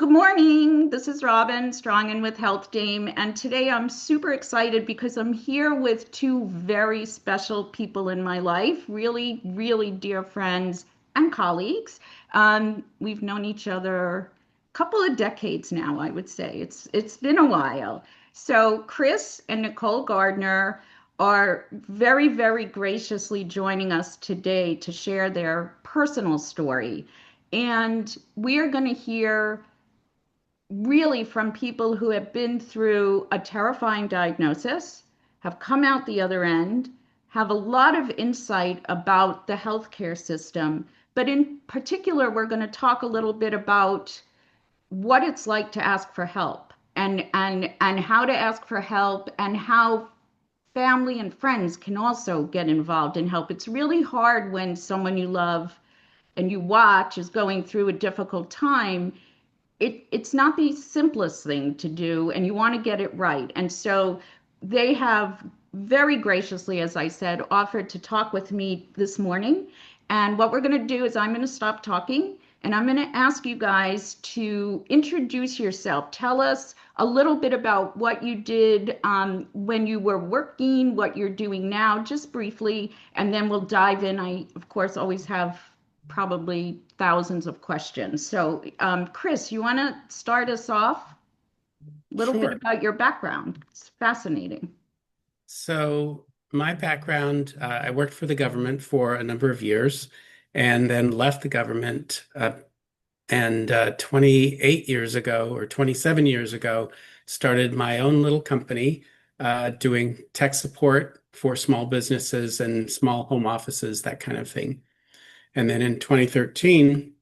Good morning. This is Robin, Strong and with Health Dame. And today I'm super excited because I'm here with two very special people in my life, really, really dear friends and colleagues. We've known each other a couple of decades now, I would say. It's been a while. So Chris and Nicole Gardner are very, very graciously joining us today to share their personal story. And we are going to hear really from people who have been through a terrifying diagnosis, have come out the other end, have a lot of insight about the healthcare system. But in particular, we're going to talk a little bit about what it's like to ask for help and how to ask for help and how family and friends can also get involved and help. It's really hard when someone you love and you watch is going through a difficult time. It's not the simplest thing to do, and you want to get it right. And so they have very graciously, as I said, offered to talk with me this morning. And what we're going to do is I'm going to stop talking and I'm going to ask you guys to introduce yourself. Tell us a little bit about what you did when you were working, what you're doing now, just briefly, and then we'll dive in. I, of course, always have probably thousands of questions. So, Chris, you want to start us off? A little bit Sure. about your background. It's fascinating. So my background, I worked for the government for a number of years and then left the government. And 28 years ago or 27 years ago, started my own little company doing tech support for small businesses and small home offices, that kind of thing. And then in 2013,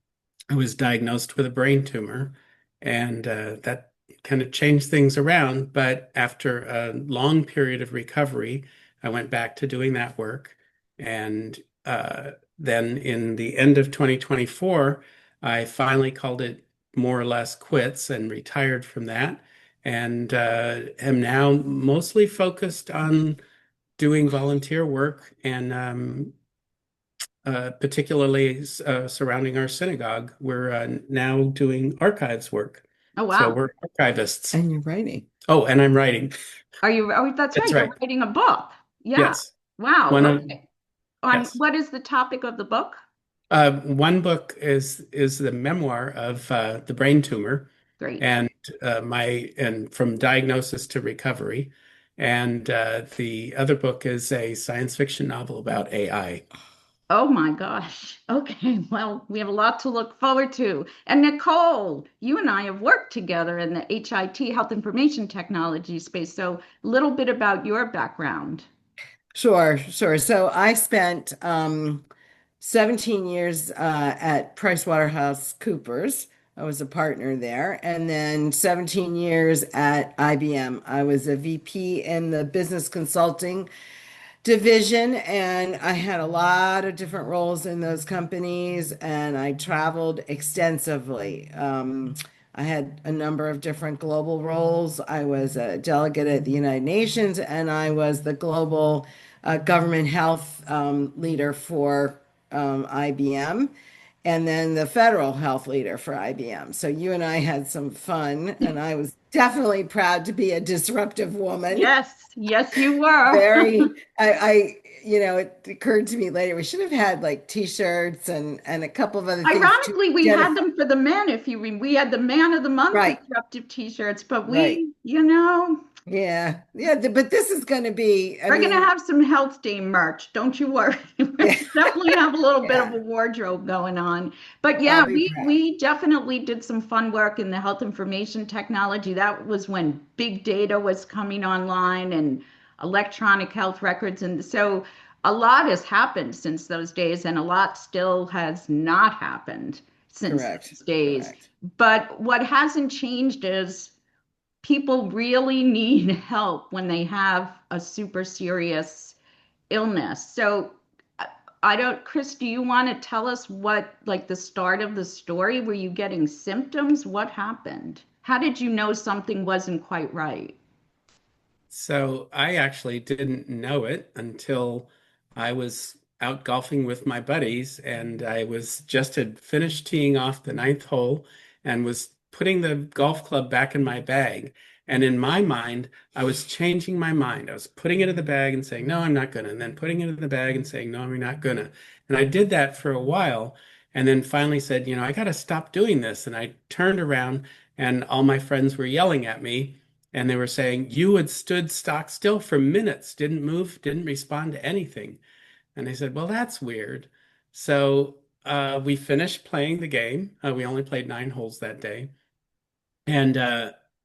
I was diagnosed with a brain tumor, and that kind of changed things around. But after a long period of recovery, I went back to doing that work. And then in the end of 2024, I finally called it more or less quits and retired from that. And am now mostly focused on doing volunteer work and particularly surrounding our synagogue. We're now doing archives work. Oh, So wow. we're archivists. And you're writing. Oh, and I'm writing. Are you? Oh, that's That's right. You're right. writing a book. Yeah. Yes. Wow. One of, Okay. On yes. what is the topic of the book? One book is the memoir of the brain tumor Great. and my and from diagnosis to recovery. And the other book is a science fiction novel about AI. Oh my gosh. Okay. Well, we have a lot to look forward to. And Nicole, you and I have worked together in the HIT, Health Information Technology space. So, a little bit about your background. Sure, sure. So I spent 17 years at PricewaterhouseCoopers. I was a partner there, and then 17 years at IBM. I was a VP in the business consulting division, and I had a lot of different roles in those companies, and I traveled extensively. I had a number of different global roles. I was a delegate at the United Nations, and I was the global government health leader for IBM, and then the federal health leader for IBM. So you and I had some fun, and I was definitely proud to be a disruptive woman. Yes, yes, you were. Very, it occurred to me later, we should have had like t-shirts and a couple of other things to Ironically, we had identify. them for the men. If you we had the Man of the Month Right, disruptive T-shirts, but right. Yeah, yeah, but this is going to be, I we're gonna mean, have some Health Day merch. Don't you worry. yeah, Definitely have a little bit of yeah, a wardrobe going on. But I'll yeah, be proud. we definitely did some fun work in the health information technology. That was when big data was coming online and electronic health records, and so a lot has happened since those days, and a lot still has not happened since Correct, those days. correct. But what hasn't changed is people really need help when they have a super serious illness. So I don't, Chris, do you want to tell us what, like the start of the story? Were you getting symptoms? What happened? How did you know something wasn't quite right? So I actually didn't know it until I was out golfing with my buddies, and I was just had finished teeing off the ninth hole and was putting the golf club back in my bag. And in my mind, I was changing my mind. I was putting it in the bag and saying, no, I'm not gonna. And then putting it in the bag and saying, no, I'm not gonna. And I did that for a while. And then finally said, I got to stop doing this. And I turned around and all my friends were yelling at me. And they were saying, you had stood stock still for minutes, didn't move, didn't respond to anything. And I said, well, that's weird. So we finished playing the game. We only played 9 holes that day. And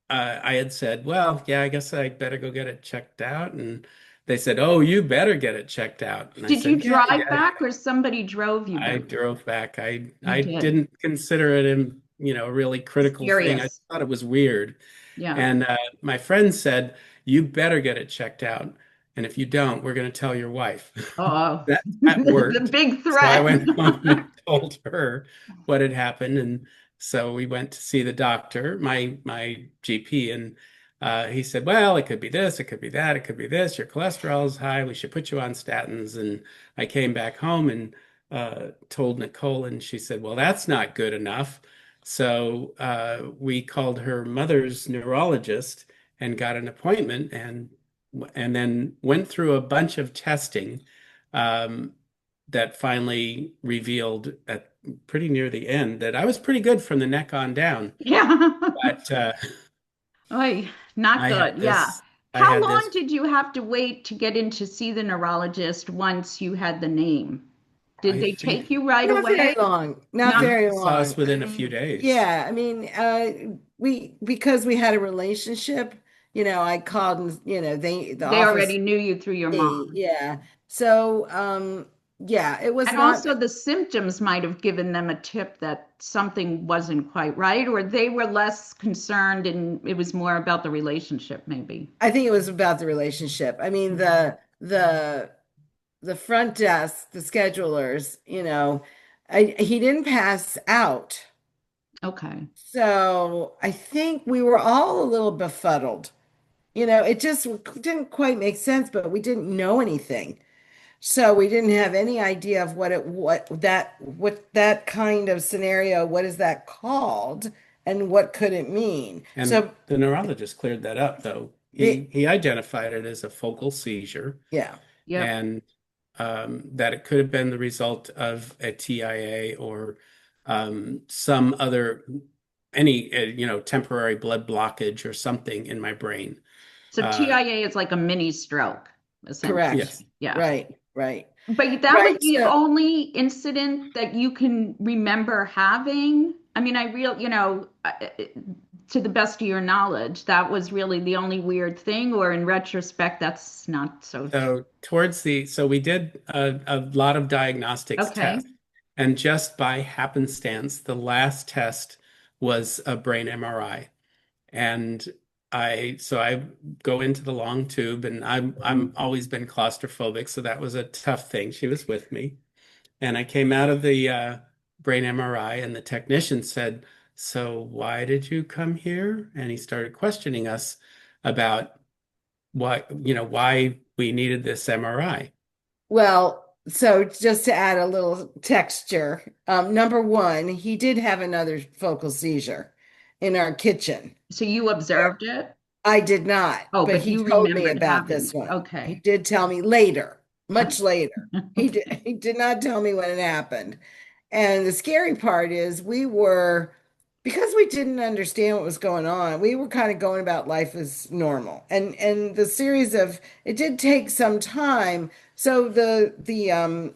I had said, well, yeah, I guess I better go get it checked out. And they said, oh, you better get it checked out. And I Did you said, yeah, drive yeah. back or somebody drove you I back? drove back. You I did. didn't consider it a really critical thing. I Serious. thought it was weird. Yeah. And my friend said, you better get it checked out. And if you don't, we're going to tell your wife. Oh, That the worked. big So I threat. went home and told her what had happened. And so we went to see the doctor, my GP, and he said, well, it could be this, it could be that, it could be this. Your cholesterol is high. We should put you on statins. And I came back home and told Nicole, and she said, well, that's not good enough. So we called her mother's neurologist and got an appointment and then went through a bunch of testing um, that finally revealed at pretty near the end that I was pretty good from the neck on down. Yeah. But Oy, not I had good. Yeah. this, I How had long this. did you have to wait to get in to see the neurologist once you had the name? Did I they think take you right Not very away? long, not Not, very he saw us long. I within a few mean, days. yeah, I mean, we because we had a relationship, I called and, the they office, already knew you through your mom. yeah. So, yeah, it was And not. also the symptoms might have given them a tip that something wasn't quite right, or they were less concerned and it was more about the relationship, maybe. I think it was about the relationship. I mean, Mhm. the front desk, the schedulers, he didn't pass out. Okay. So I think we were all a little befuddled. It just didn't quite make sense, but we didn't know anything. So we didn't have any idea of what that kind of scenario, what is that called, and what could it mean? And So the neurologist cleared that up, though. He it, he identified it as a focal seizure yeah, Yep. and that it could have been the result of a TIA or some other any temporary blood blockage or something in my brain. So Uh, TIA is like a mini stroke, correct. yes. essentially. Yeah. Right, right, But that was right. the So only incident that you can remember having. I mean, to the best of your knowledge, that was really the only weird thing, or in retrospect, that's not so true. So we did a lot of diagnostics Okay. tests, and just by happenstance, the last test was a brain MRI. And I go into the long tube, and I'm always been claustrophobic, so that was a tough thing. She was with me, and I came out of the brain MRI, and the technician said, "So why did you come here?" And he started questioning us about why we needed this MRI. so just to add a little texture, number one, he did have another focal seizure in our kitchen. So you observed it? I did not, Oh, but but he you told me remembered about having this it. one. He Okay. did tell me later, much later. He did not tell me when it happened. And the scary part is because we didn't understand what was going on, we were kind of going about life as normal. And the series of it did take some time. So the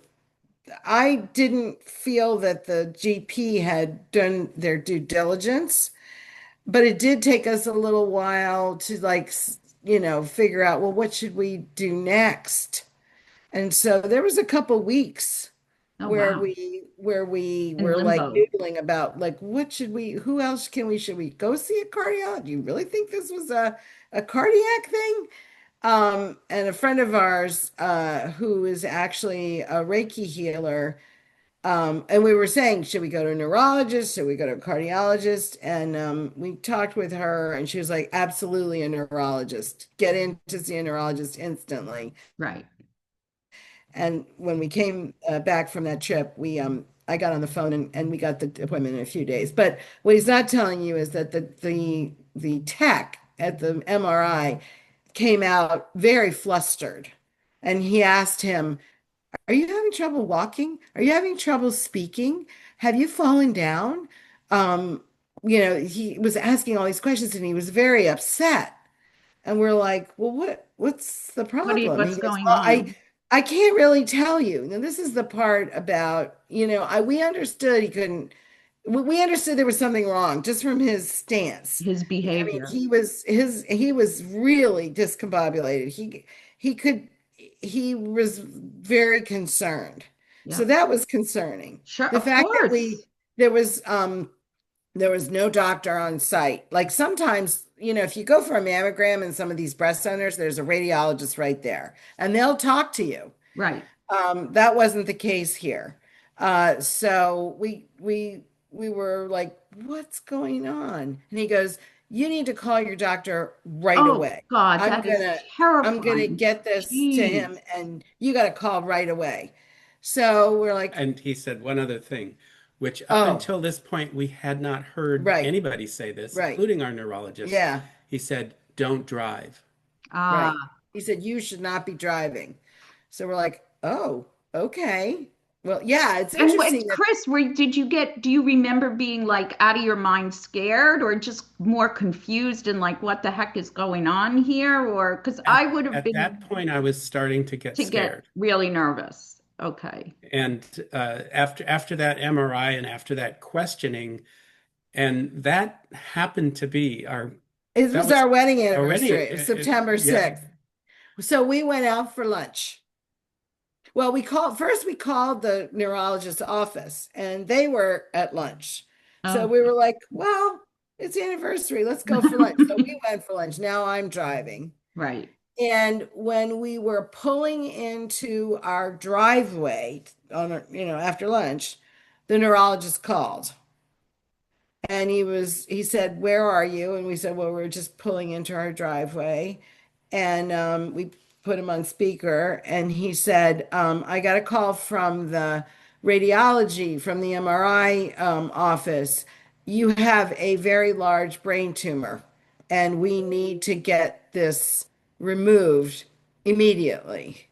I didn't feel that the GP had done their due diligence, but it did take us a little while to figure out, well, what should we do next? And so there was a couple weeks Oh, where wow. we In were like limbo. noodling about like who else should we go see a cardiologist? Do you really think this was a cardiac thing? And a friend of ours who is actually a Reiki healer, and we were saying, should we go to a neurologist? Should we go to a cardiologist? And we talked with her, and she was like, absolutely a neurologist. Get in to see a neurologist instantly. Right. And when we came back from that trip, I got on the phone and we got the appointment in a few days. But what he's not telling you is that the tech at the MRI came out very flustered. And he asked him, are you having trouble walking? Are you having trouble speaking? Have you fallen down? Um, he was asking all these questions and he was very upset. And we're like, well, what's the problem? He What's goes, going well, on? I can't really tell you. Now, this is the part about, we understood he couldn't, we understood there was something wrong just from his stance. His I mean, behavior. he was really discombobulated. He was very concerned. So Yeah. that was concerning. Sure, The of fact that course. there was there was no doctor on site. Like sometimes, if you go for a mammogram in some of these breast centers, there's a radiologist right there and they'll talk to you. Right. That wasn't the case here. So we were like, what's going on? And he goes, you need to call your doctor right Oh away. God, I'm that is gonna I'm gonna terrifying. get this to him Jeez. and you gotta call right away. So we're like, And he said one other thing, which up oh, until this point, we had not heard right, anybody say this, right. including our neurologist. Yeah, He said, don't drive. right. Ah, He said, you should not be driving. So we're like, oh, okay. Well, yeah, it's and interesting that Chris, do you remember being like out of your mind scared or just more confused and like what the heck is going on here? Or because At, I would have at that been point, I was starting to get to get scared. really nervous. Okay. And after that MRI and after that questioning, and that happened to be it that was was our wedding already, anniversary. It was September yeah. 6th. So we went out for lunch. Well, we called the neurologist's office and they were at lunch. So Oh, we were like, well, it's the anniversary. Let's go for lunch. So we went for lunch. Now I'm driving. right. And when we were pulling into our driveway after lunch, the neurologist called. And he said, where are you? And we said, well, we're just pulling into our driveway. And we put him on speaker. And he said, I got a call from the radiology, from the MRI office. You have a very large brain tumor, and we need to get this removed immediately.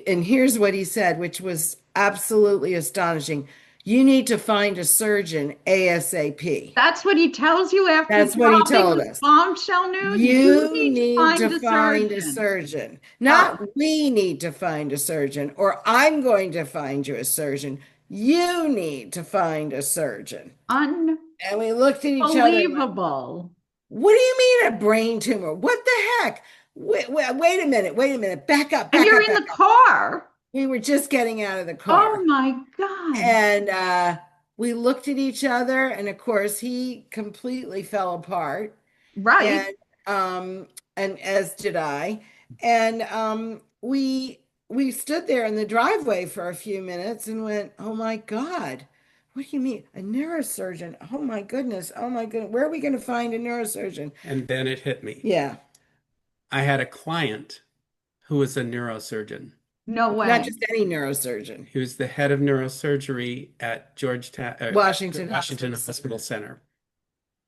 And here's what he said, which was absolutely astonishing. You need to find a surgeon ASAP. That's what he tells you after That's what he dropping told the us. bombshell news. You You need to need to find a find a surgeon. surgeon. Oh, Not we need to find a surgeon, or I'm going to find you a surgeon. You need to find a surgeon. And we looked at each other and went, unbelievable. what do you mean a brain tumor? What the heck? Wait a minute. Wait a minute. Back up, And back you're up, in back the up. car. We were just getting out of the Oh car. my God. And we looked at each other, and of course, he completely fell apart, Right. and um, and as did I. And we stood there in the driveway for a few minutes and went, "Oh my God, what do you mean a neurosurgeon? Oh my goodness, oh my goodness, where are we going to find a neurosurgeon?" And then it hit me. Yeah, I had a client who was a neurosurgeon. No not way. just any neurosurgeon, He was the head of neurosurgery at Georgetown, Washington Washington Hospital Hospital Center. Center.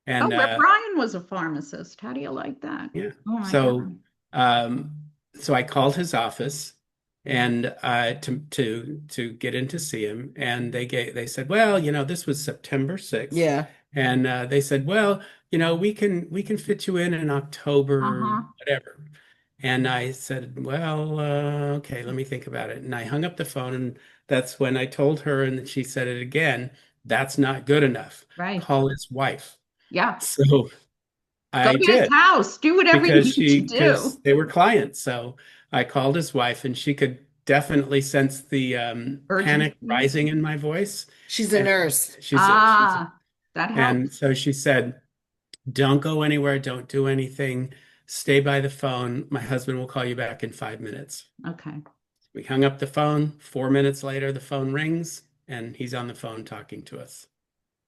Oh, And where Brian was a pharmacist. How do you like that? yeah, Oh my so God. um, so I called his office and to get in to see him, and they said, well, this was September 6th, Yeah, and they said, well, we can fit you in October, Uh-huh. whatever. And I said, well, okay, let me think about it. And I hung up the phone, and that's when I told her, and she said it again. That's not good enough. Right. Call his wife. Yeah. So Go I to his did house. Do whatever you need to because do. they were clients. So I called his wife, and she could definitely sense the panic Urgency. rising in my voice. she's a And nurse. Ah, that and helps. so she said, don't go anywhere, don't do anything, stay by the phone. My husband will call you back in 5 minutes. Okay. We hung up the phone. 4 minutes later, the phone rings, and he's on the phone talking to us.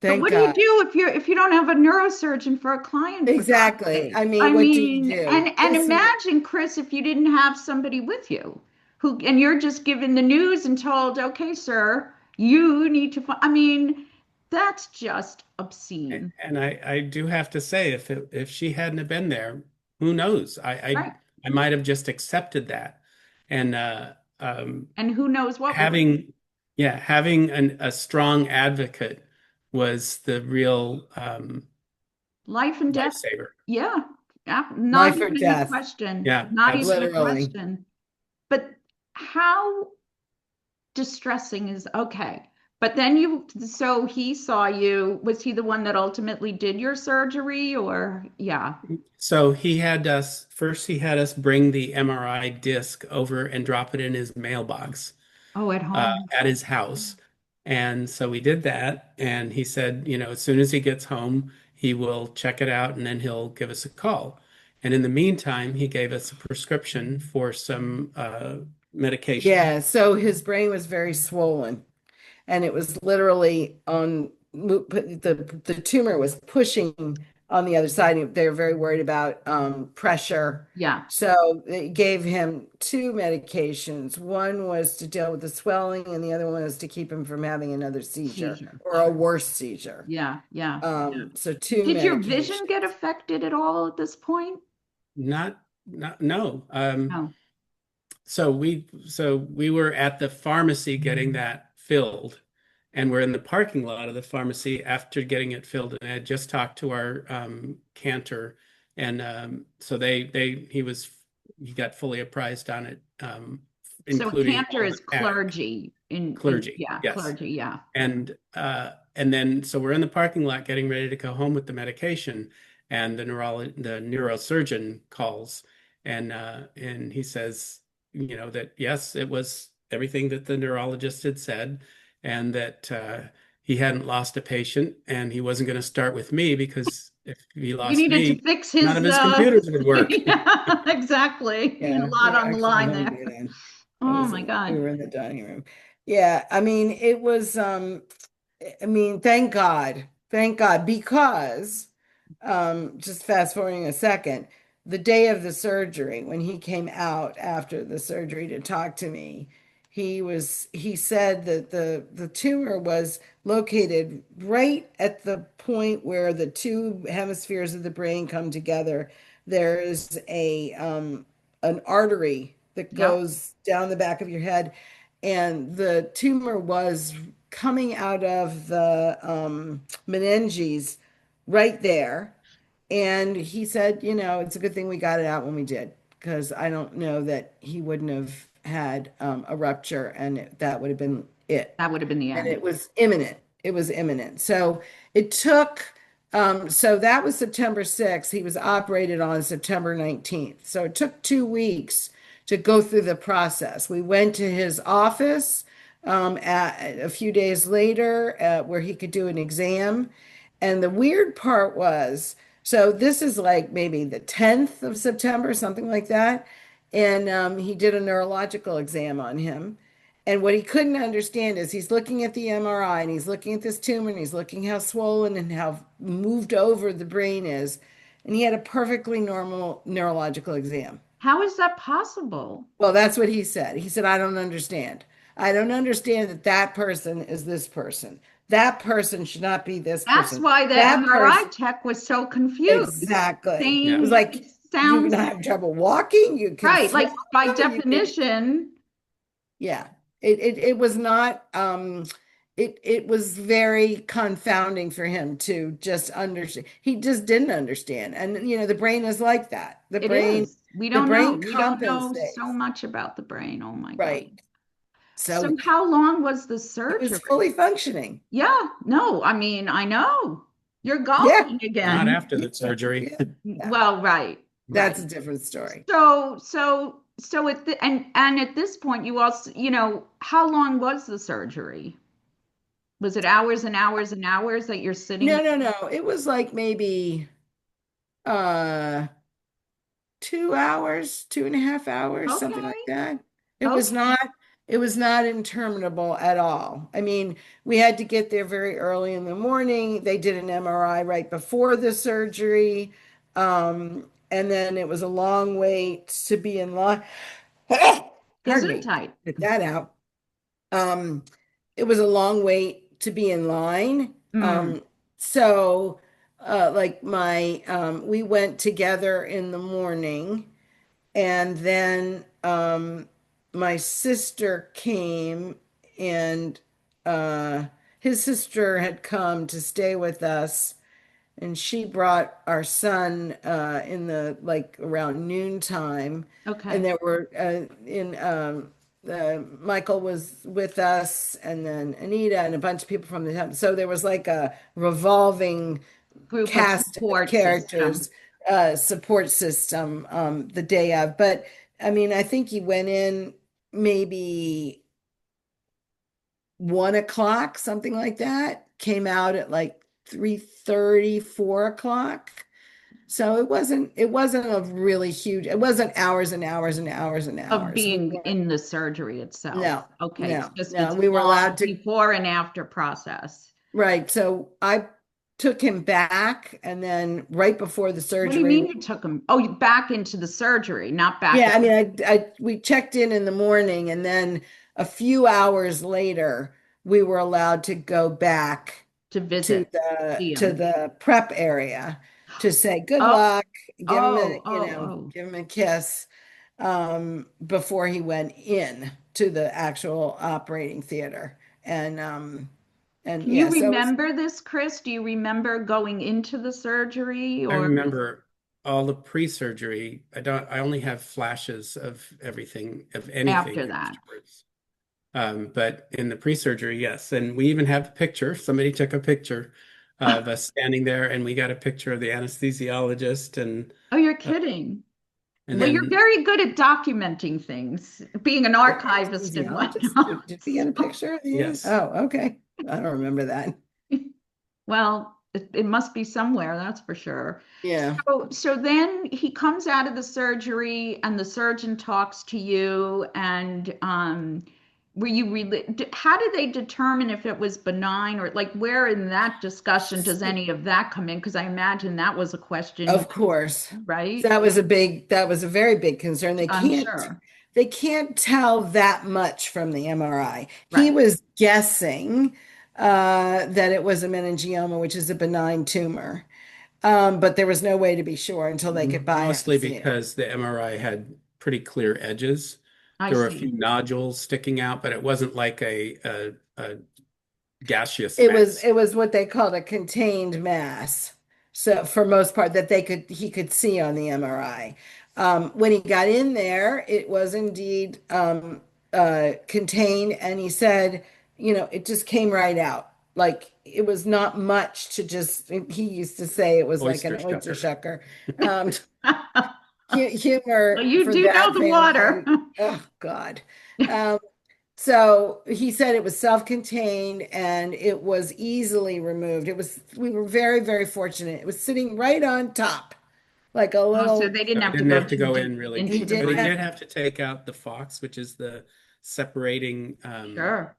But Thank what do you God. do if you don't have a neurosurgeon for a client, for God's Exactly. sake? I I mean, what do you mean, do? and imagine, Chris, if you didn't have somebody with you and you're just given the news and told, okay, sir. You need to find, I mean, that's just obscene. And I do have to say, if she hadn't have been there, who knows? Right. I might have just accepted that. And And who knows what would have, having yeah, having a strong advocate was the real life and death. lifesaver. Yeah. Not Life or even a death, question. Yeah, Not even a absolutely. literally. question. But how distressing is okay. But then so he saw you. Was he the one that ultimately did your surgery or yeah. So he had us bring the MRI disc over and drop it in his mailbox Oh, at home. at his house. And so we did that. And he said, as soon as he gets home, he will check it out and then he'll give us a call. And in the meantime, he gave us a prescription for some medication. Yeah, so his brain was very swollen, and it was literally on the tumor was pushing on the other side. They were very worried about pressure. Yeah. So they gave him two medications. One was to deal with the swelling, and the other one was to keep him from having another seizure Seizure. or a worse seizure. Yeah. Yeah. Yeah. So two Did your vision get medications. affected at all at this point? Not no. No. So we were at the pharmacy getting that filled, and we're in the parking lot of the pharmacy after getting it filled. And I had just talked to our cantor, and so he got fully apprised on it, So a including cantor all the is tech clergy in clergy. yeah, Yes. clergy, yeah. And then so we're in the parking lot getting ready to go home with the medication, and the neurosurgeon calls, and he says, that yes, it was everything that the neurologist had said, and that he hadn't lost a patient, and he wasn't going to start with me because if he You lost needed to me, fix none his of his computers would work. yeah, exactly. A Yeah, we lot were on the actually line hungry there. then. Oh my We God. were in the dining room. Yeah, I mean, it was I mean, thank God. Thank God because just fast forwarding a second, the day of the surgery, when he came out after the surgery to talk to me, he said that the tumor was located right at the point where the two hemispheres of the brain come together. There is a an artery that Yep, goes down the back of your head, and the tumor was coming out of the meninges right there. And he said, it's a good thing we got it out when we did, because I don't know that he wouldn't have had a rupture, and that would have been it. that would have been the And end. it was imminent. It was imminent. So it took, so that was September 6th. He was operated on September 19th. So it took 2 weeks to go through the process. We went to his office a few days later where he could do an exam. And the weird part was, so this is like maybe the 10th of September, something like that. And he did a neurological exam on him. And what he couldn't understand is he's looking at the MRI and he's looking at this tumor and he's looking how swollen and how moved over the brain is. And he had a perfectly normal neurological exam. How is that possible? Well, that's what he said. He said, I don't understand. I don't understand that that person is this person. That person should not be this That's person. why the That MRI person, tech was so confused. exactly. It Yeah. was Saying like, it you're sounds gonna have trouble walking, you can right, like by swallow, you can, definition, yeah. It was not it was very confounding for him to just understand. He just didn't understand. And the brain is like that. it is. We The don't know. brain We don't know so compensates. much about the brain. Oh my God. Right. So So how long was the it was surgery? fully functioning. Yeah, no, I mean, I know. You're Yeah. golfing Not again. after the surgery. Yeah. Yeah. Well, right, That's right. a different story. So at and at this point you also, how long was the surgery? Was it hours and hours and hours that you're sitting No, there? no, no. It was like maybe uh 2 hours, 2.5 hours, something like Okay. that. It was Okay. not, it was not interminable at all. I mean, we had to get there very early in the morning. They did an MRI right before the surgery. And then it was a long wait to be in line. Pardon me. Gesundheit. Get that out. Um, it was a long wait to be in line. Mm, So like we went together in the morning, and then my sister came, and uh his sister had come to stay with us, and she brought our son in the like around noontime, and okay. there were in Michael was with us, and then Anita and a bunch of people from the town. So there was like a revolving Group of cast of support system. characters, support system the day of. But I mean, I think he went in maybe 1 o'clock, something like that. Came out at like 3:30, 4 o'clock. So it wasn't a really huge, it wasn't hours and hours and hours and Of hours. being in the surgery itself. No, Okay, no, no. it's We were long allowed to, before and after process. right. So I took him back, and then right before the What do you surgery, mean you took him? Oh, you back into the surgery, not back yeah, I mean, we checked in the morning, and then a few hours later, we were allowed to go back to to visit, see to him. the prep area to say good Oh, luck, oh, oh, oh. give him a kiss, before he went in to the actual operating theater. And Can you yeah, so it was, remember this, Chris? Do you remember going into the surgery I or remember all the pre-surgery. I only have flashes of everything, of after anything that? afterwards. But in the pre-surgery, yes. And we even have a picture. Somebody took a picture of us standing there, and we got a picture of the anesthesiologist Oh, you're uh, kidding. and Well, you're then very good at documenting things, being an the archivist and anesthesiologist. whatnot. Did we get a picture of the? yes. Oh, okay. I don't remember that. Well, it must be somewhere, that's for sure. Yeah. So then he comes out of the surgery and the surgeon talks to you and were you really, how do they determine if it was benign or like where in that discussion does any of that come in? Because I imagine that was a question, Of course. right? That was a very big concern. I'm sure. They can't tell that much from the MRI. He Right. was guessing that it was a meningioma, which is a benign tumor. But there was no way to be sure until they could Mostly biopsy it. because the MRI had pretty clear edges. I There were a few see. nodules sticking out, but it wasn't like a gaseous mass. It was what they called a contained mass. So for most part that he could see on the MRI. When he got in there, it was indeed contained, and he said, it just came right out. Like it was not much to just, he used to say it was like an Oyster oyster shucker. shucker. Um, Humor Well, you for do know that the water. family. Oh God. Um, so he said it was self-contained, and it was easily removed. We were very, very fortunate. It was sitting right on top, like a Oh, so little, they didn't So he have to didn't go have to too go deep in really he into deep, the but didn't he have, brain. did have to take out the fox, which is the separating Sure.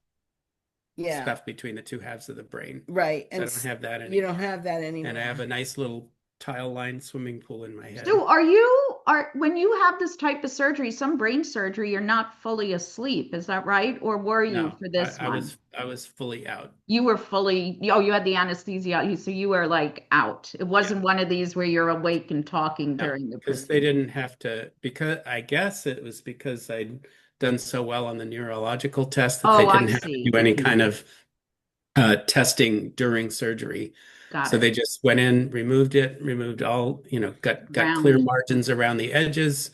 yeah, stuff between the two halves of the brain. right. So I don't have that You don't anymore. have that And I have a anymore. nice little tile-lined swimming pool in my head. So are when you have this type of surgery, some brain surgery, you're not fully asleep, is that right? Or were you No, for this one? I was fully out. You were fully, oh, you had the anesthesia, so you were like out. It Yeah. wasn't one of these where you're awake and talking No, during the because they procedure. didn't have to, because I guess it was because I'd done so well on the neurological test that they Oh, I didn't have to do see. any kind of testing during surgery. Got So it. they just went in, removed it, removed all, got clear Round. margins around the edges,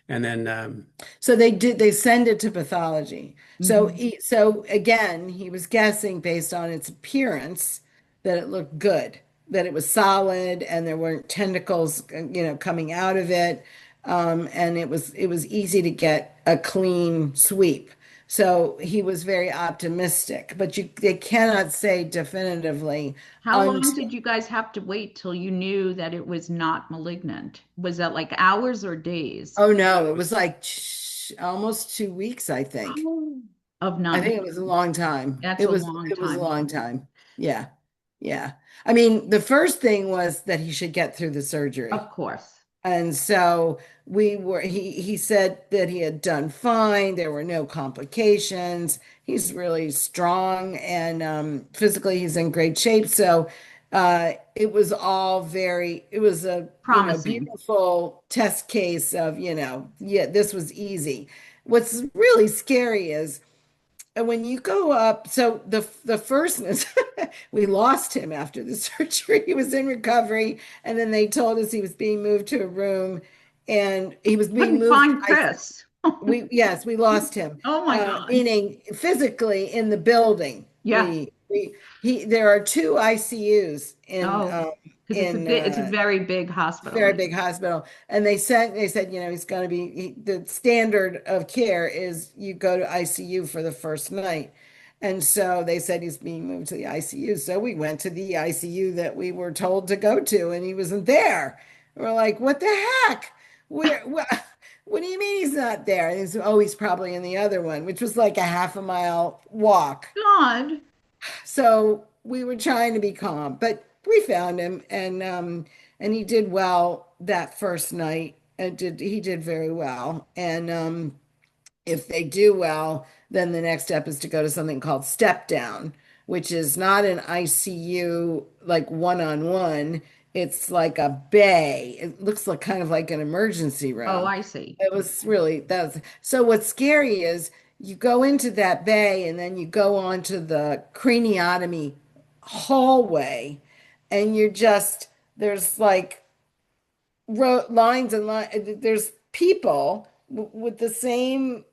and then So they send it to pathology. Hmm. So again, he was guessing based on its appearance that it looked good, that it was solid, and there weren't tentacles, coming out of it. And it was easy to get a clean sweep. So he was very optimistic, but they cannot say definitively How long until, did you guys have to wait till you knew that it was not malignant? Was that like hours or days? oh no, it it was was like almost 2 weeks, I think. Oh, of I none. think it was a long time. That's a long It was a time. long time. Yeah. Yeah. I mean, the first thing was that he should get through the surgery. Of course. And so he said that he had done fine. There were no complications. He's really strong and physically he's in great shape. So it was all it was a, Promising. beautiful test case of, yeah, this was easy. What's really scary is and when you go up, so the first we lost him after the surgery. He was in recovery, and then they told us he was being moved to a room, and he was being Couldn't moved. find Chris. We yes, we lost him, Oh my God. meaning physically in the building. Yeah. There are two ICUs Oh, because in it's a very big hospital. very big hospital, and they said, he's going to be the standard of care is you go to ICU for the first night. And so they said he's being moved to the ICU. So we went to the ICU that we were told to go to, and he wasn't there. We're like, what the heck? What do you mean he's not there? And he's, oh, he's probably in the other one, which was like a half a mile walk. God. So we were trying to be calm, but we found him, and he did well that first night. He did very well. And if they do well, then the next step is to go to something called step down, which is not an ICU like one-on-one. It's like a bay. It looks like kind of like an emergency Oh, room. I see. It was really that's so what's scary is you go into that bay and then you go onto the craniotomy hallway and you're just there's like lines and lines. There's people with the same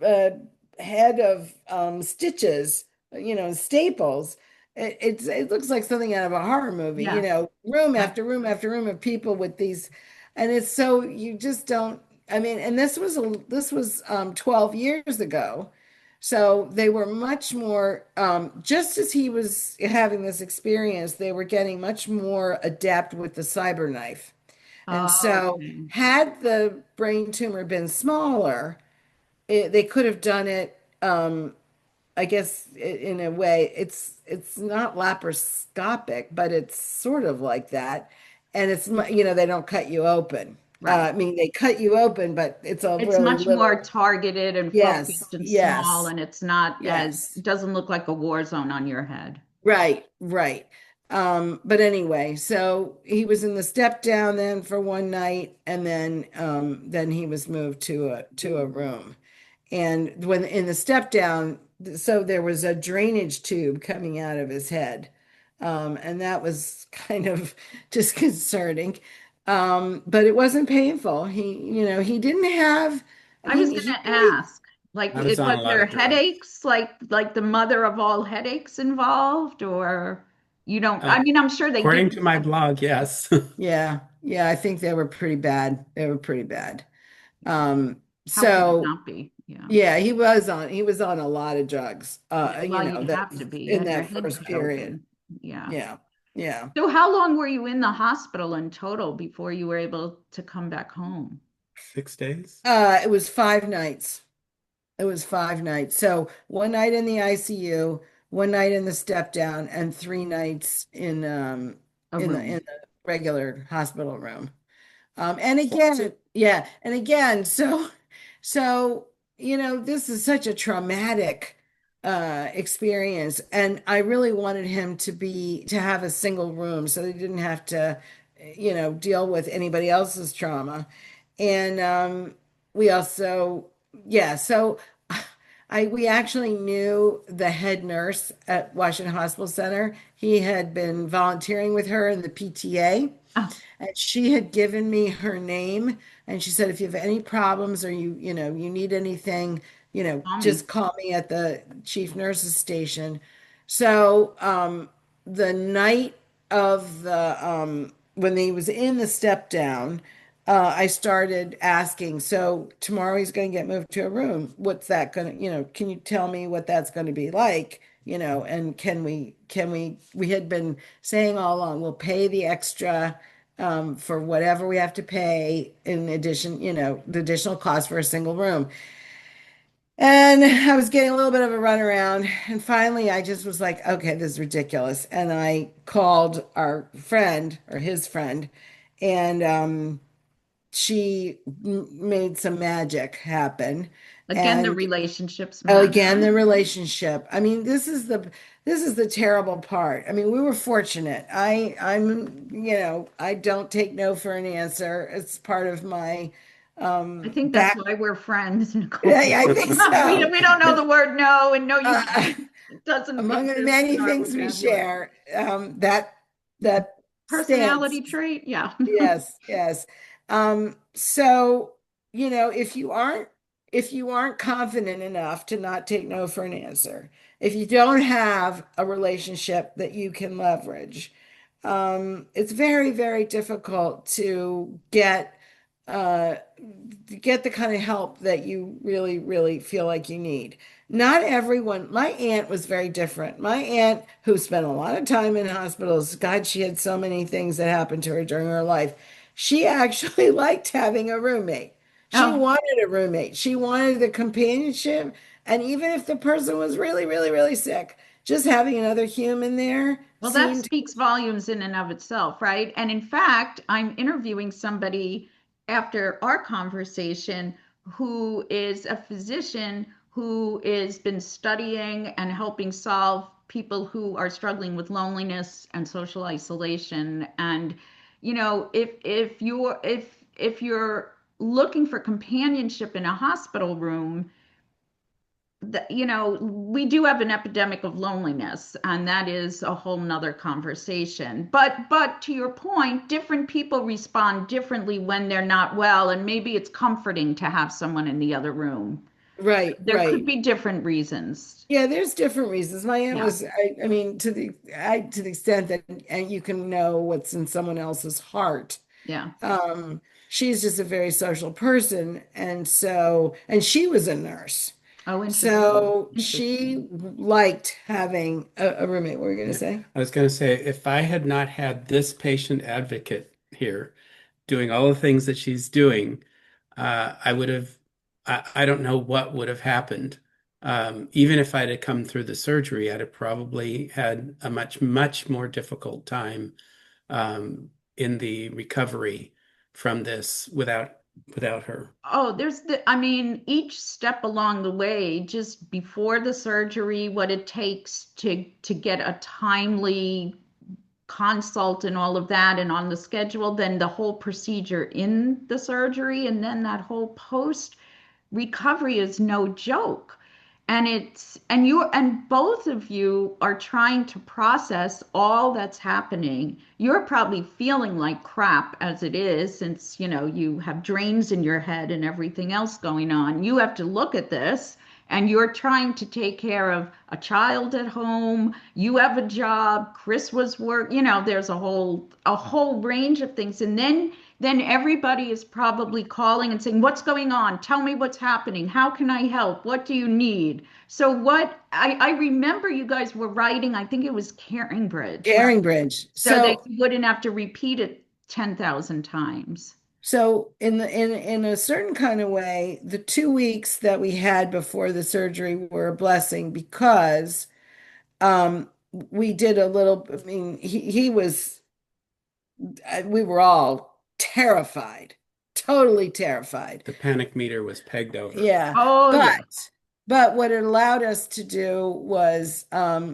uh, head of stitches, staples. It looks like something out of a horror movie, Yeah. room Yeah. after room after room of people with these, and it's so you just don't. I mean, and this was 12 years ago. So they were much more, just as he was having this experience, they were getting much more adept with the cyber knife. And Oh, so, okay. had the brain tumor been smaller, they could have done it. I guess in a way, it's not laparoscopic, but it's sort of like that. And they don't cut you open. Right. I mean, they cut you open, but it's a It's really much more little. targeted and Yes, focused and small, yes, and it's not as, yes. it doesn't look like a war zone on your head. Right, right. But anyway, so he was in the step down then for one night, and then he was moved to a room. And when in the step down, so there was a drainage tube coming out of his head. And that was kind of disconcerting. But it wasn't painful. He didn't have, I was going he to really, ask, like, I was on was a lot there of drugs. headaches, like the mother of all headaches involved, or you don't? Uh, I mean, I'm sure they give According you to my something. blog, yes. yeah, yeah, I think they were pretty bad. They were pretty bad. Yeah. How could it So not be? Yeah. yeah, he was on a lot of drugs, Yeah. Well, you'd that have to be. You in had your that head first cut period. open. Yeah. Yeah, yeah. So how long were you in the hospital in total before you were able to come back home? 6 days. It was 5 nights. It was 5 nights. So one night in the ICU, one night in the step down, and 3 nights A in the room. regular hospital room. And again, yeah, and again, so this is such a traumatic experience, and I really wanted him to have a single room so they didn't have to, deal with anybody else's trauma. And we also, yeah, so we actually knew the head nurse at Washington Hospital Center. He had been volunteering with her in the PTA. Oh, And she had given me her name, and she said, if you have any problems or you need anything, call me. just call me at the chief nurse's station. So the night of the when he was in the step down, I started asking, so tomorrow he's going to get moved to a room. What's that going to, can you tell me what that's going to be like? And we had been saying all along, we'll pay the extra for whatever we have to pay in addition, the additional cost for a single room. And I was getting a little bit of a runaround. And finally, I just was like, okay, this is ridiculous. And I called our friend or his friend, and she made some magic happen. Again, the And relationships oh, matter. again, the relationship. I mean, this is the terrible part. I mean, we were fortunate. I don't take no for an answer. It's part of my I think that's back. why we're friends, Nicole. I think so. We don't know the word no, and no, you Uh, can't. It doesn't among the exist many in our things we vocabulary. share, that Personality stands. trait, yeah. Yes, yes. So, if you aren't confident enough to not take no for an answer, if you don't have a relationship that you can leverage, it's very, very difficult uh, to get the kind of help that you really, really feel like you need. Not everyone, my aunt was very different. My aunt, who spent a lot of time in hospitals, God, she had so many things that happened to her during her life. She actually liked having a roommate. She Oh, wanted a roommate. She wanted the companionship. And even if the person was really, really, really sick, just having another human there well, that seemed speaks volumes in and of itself, right? And in fact, I'm interviewing somebody after our conversation who is a physician who has been studying and helping solve people who are struggling with loneliness and social isolation. And if you're looking for companionship in a hospital room, we do have an epidemic of loneliness, and that is a whole nother conversation. But to your point, different people respond differently when they're not well, and maybe it's comforting to have someone in the other room. right, There could right. be different reasons. Yeah, there's different reasons. My aunt Yeah, was, I mean, to the extent that and you can know what's in someone else's heart. yeah. Um, she's just a very social person, and she was a nurse, Oh, interesting. so Interesting. she liked having a roommate. What were you gonna Yeah. say? I was going to say, if I had not had this patient advocate here doing all the things that she's doing, I would have, I don't know what would have happened. Even if I'd have come through the surgery, I'd have probably had a much, much more difficult time in the recovery from this without her. Oh, I mean, each step along the way, just before the surgery, what it takes to get a timely consult and all of that and on the schedule, then the whole procedure in the surgery, and then that whole post recovery is no joke. And both of you are trying to process all that's happening. You're probably feeling like crap as it is, since you have drains in your head and everything else going on. You have to look at this, and you're trying to take care of a child at home. You have a job. Chris was there's a whole range of things. And then everybody is probably calling and saying, "What's going on? Tell me what's happening. How can I help? What do you need?" So I remember you guys were writing, I think it was Caring Bridge, right? Airing Bridge. So they So wouldn't have to repeat it 10,000 times. So in a certain kind of way, the 2 weeks that we had before the surgery were a blessing because we did a little, I mean, he was, we were all terrified, totally terrified. The panic meter was pegged over. Yeah. Oh, But yeah. but what it allowed us to do was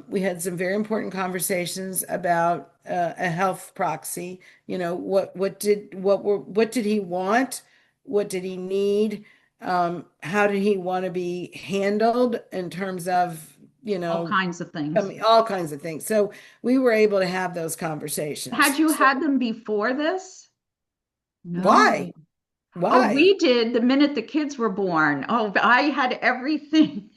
we had some very important conversations about a health proxy. What did he want? What did he need? How did he want to be handled in terms of, All kinds of I things. mean, all kinds of things. So we were able to have those conversations. Had you So had them before this? why? No. Oh, Why? we did the minute the kids were born. Oh, I had everything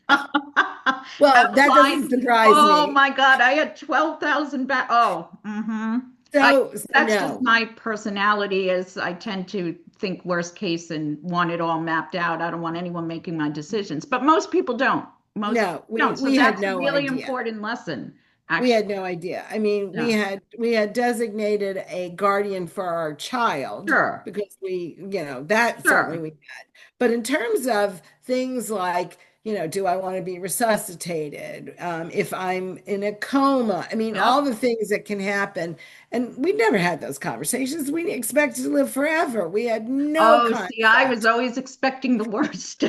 Well, that doesn't outlined. surprise Oh me. my God, I had 12,000 back. Oh, mm-hmm. I So That's just no. my personality, is I tend to think worst case and want it all mapped out. I don't want anyone making my decisions, but most people don't. Most No, people we don't. So we had that's a no really idea. important lesson, We actually. had no idea. I mean, we Yeah, had we had designated a guardian for our child sure, because that certainly sure. we had. But in terms of things like do I want to be resuscitated? If I'm in a coma, I mean, all Yep. the things that can happen. And we never had those conversations. We expected to live forever. We had no Oh, see, I was concept. always expecting the worst.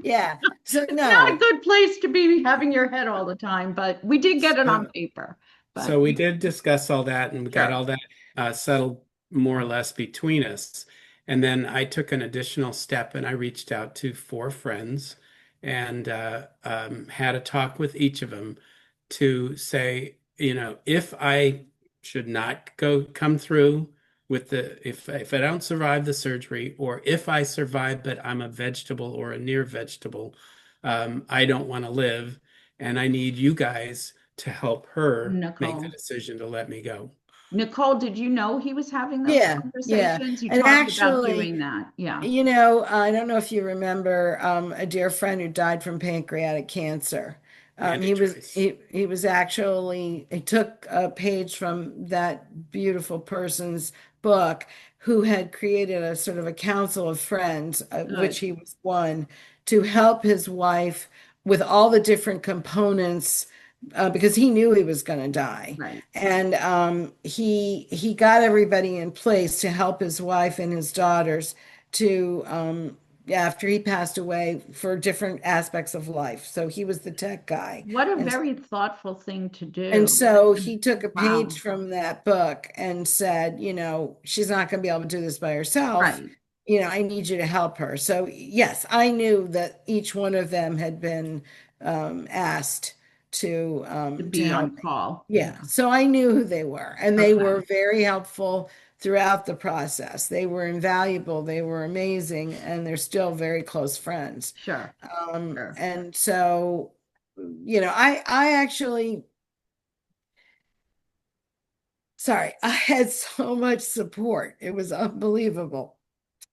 Yeah. So It's not a no, good place to be having your head all the time, but we did get it on So, paper. But so we did discuss all that and we got sure, all that settled more or less between us. And then I took an additional step and I reached out to four friends and had a talk with each of them to say, if I should not come through with if I don't survive the surgery, or if I survive but I'm a vegetable or a near vegetable, I don't want to live, and I need you guys to help her make the Nicole. decision to let me go. Nicole, did you know he was having those yeah, yeah. conversations? You And talked about actually, doing that. Yeah. I don't know if you remember a dear friend who died from pancreatic cancer. Andy He was Trice. he was actually he took a page from that beautiful person's book, who had created a sort of a council of friends, which Good. he was one, to help his wife with all the different components, because he knew he was going to die. Right. And he got everybody in place to help his wife and his daughters to after he passed away, for different aspects of life. So he was the tech guy. What a And very thoughtful thing to and do. so he took a page Wow. from that book and said, she's not going to be able to do this by herself. Right. I need you to help her. So, yes, I knew that each one of them had been asked To to be help on me. call. Yeah. Yeah. So I knew who they were, and they Okay. were very helpful throughout the process. They were invaluable. They were amazing, and they're still very close friends. Sure. Sure. And so, I actually, sorry, I had so much support. It was unbelievable.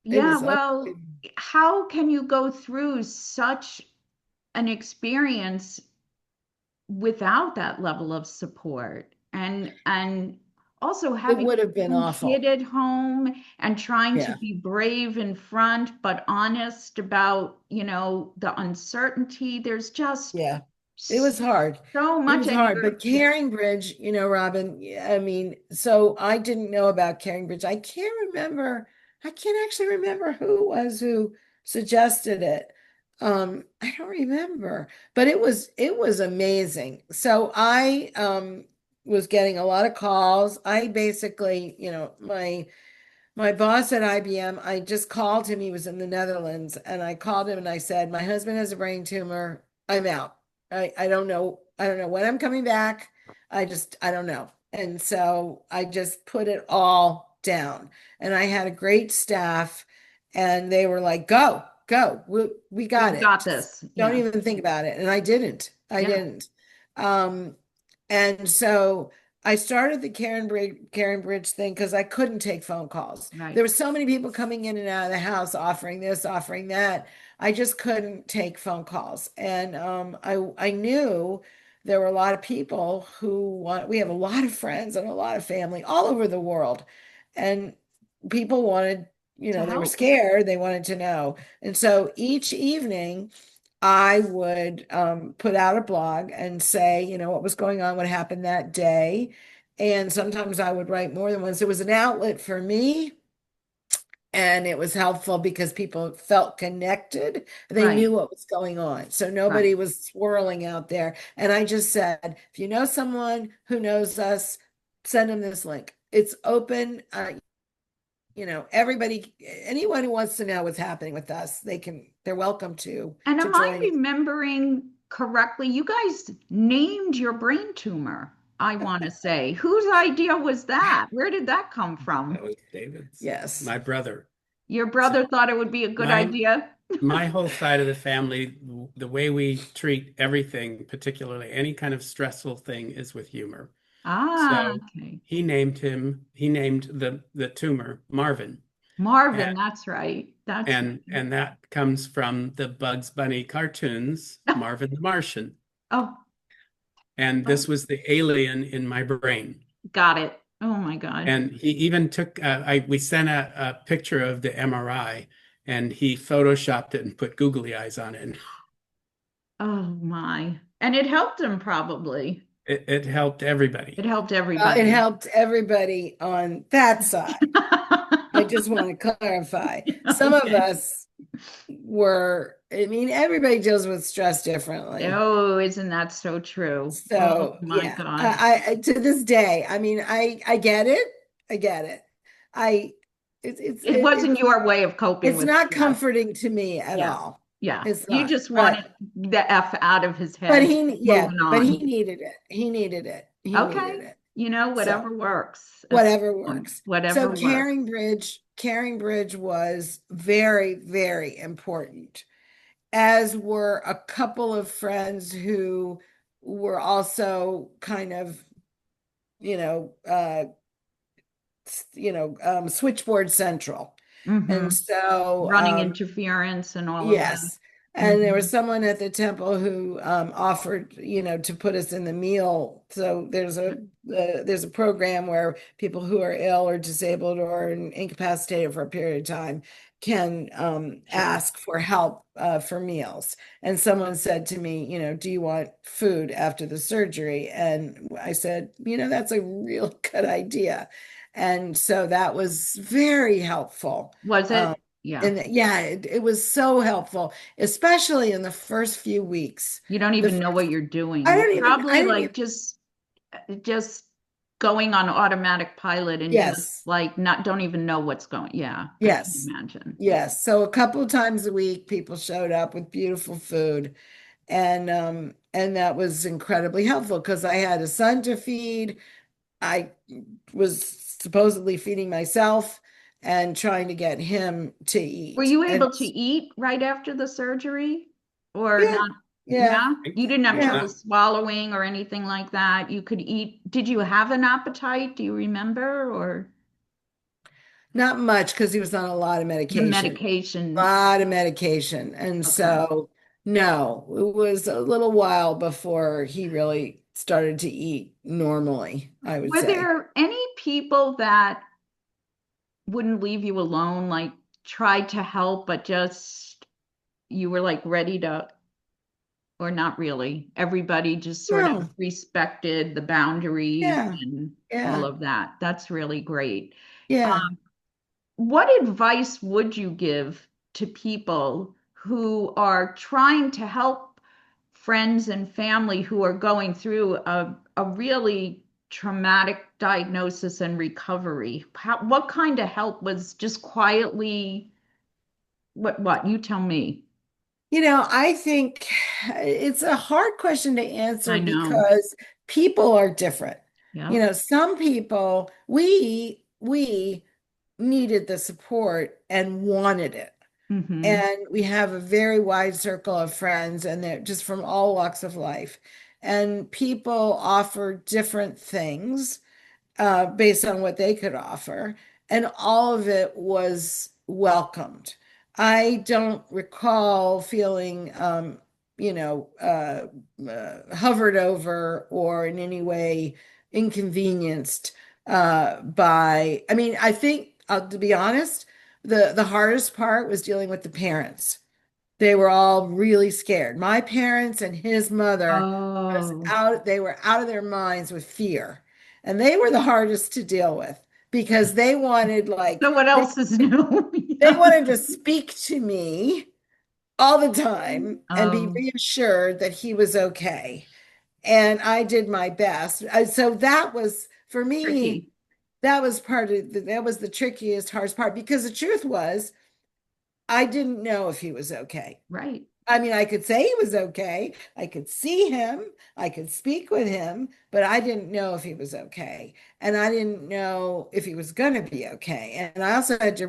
It Yeah, was well, unbelievable. how can you go through such an experience without that level of support? And also It having would have a been young kid awful. at home and trying to Yeah, be brave in front, but honest about, the uncertainty. There's just yeah. It was so hard. It much was hard. anger. But Yeah. Caring Bridge, Robin, yeah, I mean, so I didn't know about Caring Bridge. I can't actually remember who it was who suggested it. I don't remember, but it was amazing. So I was getting a lot of calls. I basically, my boss at IBM, I just called him. He was in the Netherlands, and I called him and I said, "My husband has a brain tumor. I'm out. I don't know. I don't know when I'm coming back. I don't know." And so I just put it all down. And I had a great staff, and they were like, "Go, go. We got We've it. got Just this. don't Yeah. even think about it." And I didn't. I Yeah. didn't. Um, and so I started the Karen Bridge thing because I couldn't take phone calls. Right. There were so many people coming in and out of the house offering this, offering that. I just couldn't take phone calls. And I knew there were a lot of people we have a lot of friends and a lot of family all over the world. And people wanted, To they were help. scared, they wanted to know. And so each evening, I would put out a blog and say, what was going on, what happened that day. And sometimes I would write more than once. It was an outlet for me, and it was helpful because people felt connected. They Right. knew what was going on. So nobody Right. was swirling out there. And I just said, if you know someone who knows us, send them this link. It's open. Everybody, anyone who wants to know what's happening with us, they're welcome And to am I join. remembering correctly? You guys named your brain tumor, I want to say. Whose idea was that? Where did that come That from? was David's, Yes. my brother. Your So brother thought it would be a good my idea? my whole side of the family, the way we treat everything, particularly any kind of stressful thing, is with humor. Ah, So okay. he named the tumor Marvin. And Marvin, that's right. That's and right. and that comes from the Bugs Bunny cartoons, Marvin the Martian. Oh, And this oh, was the alien in my brain. got it. Oh my God. And he even took we sent a picture of the MRI and he photoshopped it and put googly eyes on it. Oh my. And it helped him probably. It helped It everybody. helped It everybody. helped everybody on that side. I just want to clarify. Some of Okay. us were, I mean, everybody deals with stress differently. Oh, isn't that so true? Oh So my yeah, God. to this day, I mean, I get it. I get it. I it's it's It it, wasn't it's your way of coping it's with not stress. comforting to me at Yeah. all. Yeah. It's You not. just wanted the F out of his But head, moving but he on. needed it. He needed it. He Okay. needed it. Whatever So works at some whatever point, works. So whatever works. Caring Bridge was very, very important, as were a couple of friends who were also kind of, you know, switchboard central. And Hmm. so, Running interference and all of that. yes. And there Hmm. was someone at the temple who offered, to put us in the meal. So there's a program where people who are ill or disabled or incapacitated for a period of time can Sure. ask for help for meals. And someone said to me, do you want food after the surgery? And I said, that's a real good idea. And so that was very helpful. Was Um, it? Yeah. and yeah, it was so helpful, especially in the first few weeks. You don't The even know first, what you're doing. You're I probably didn't like even, just going on automatic pilot and just yes, like not don't even know what's going. Yeah, I can yes, imagine. yes. So a couple of times a week, people showed up with beautiful food, and that was incredibly helpful because I had a son to feed. I was supposedly feeding myself and trying to get him to Were eat. you And able to eat right after the surgery or yeah, not? yeah, Yeah, you didn't have yeah. trouble swallowing or anything like that. You could eat. Did you have an appetite? Do you remember? Or Not much because he was on a lot of the medication. medication? Lot of medication. And Okay. so, no, it was a little while before he really started to eat normally, I would Were say. there any people that wouldn't leave you alone, like tried to help, but just you were like ready to, or not really? Everybody just sort of No, respected the boundaries yeah, and all yeah, of that. That's really great. yeah. What advice would you give to people who are trying to help friends and family who are going through a really traumatic diagnosis and recovery? What kind of help was just quietly, what? You tell me. I think it's a hard question to answer I know. because people are different. Yep. Some people, we needed the support and wanted it. Hmm. And we have a very wide circle of friends, and they're just from all walks of life. And people offer different things based on what they could offer, and all of it was welcomed. I don't recall feeling, hovered over or in any way inconvenienced I mean, I think, to be honest, the hardest part was dealing with the parents. They were all really scared. My parents and his mother Oh, they were out of their minds with fear. And they were the hardest to deal with because so what else is new? they Yeah. wanted to speak to me all the time and be Oh, reassured that he was okay. And I did my best. So that was for me, tricky. that was the trickiest, hardest part because the truth was I didn't know if he was okay. Right. I mean, I could say he was okay. I could see him. I could speak with him, but I didn't know if he was okay. And I didn't know if he was going to be okay. And I also had to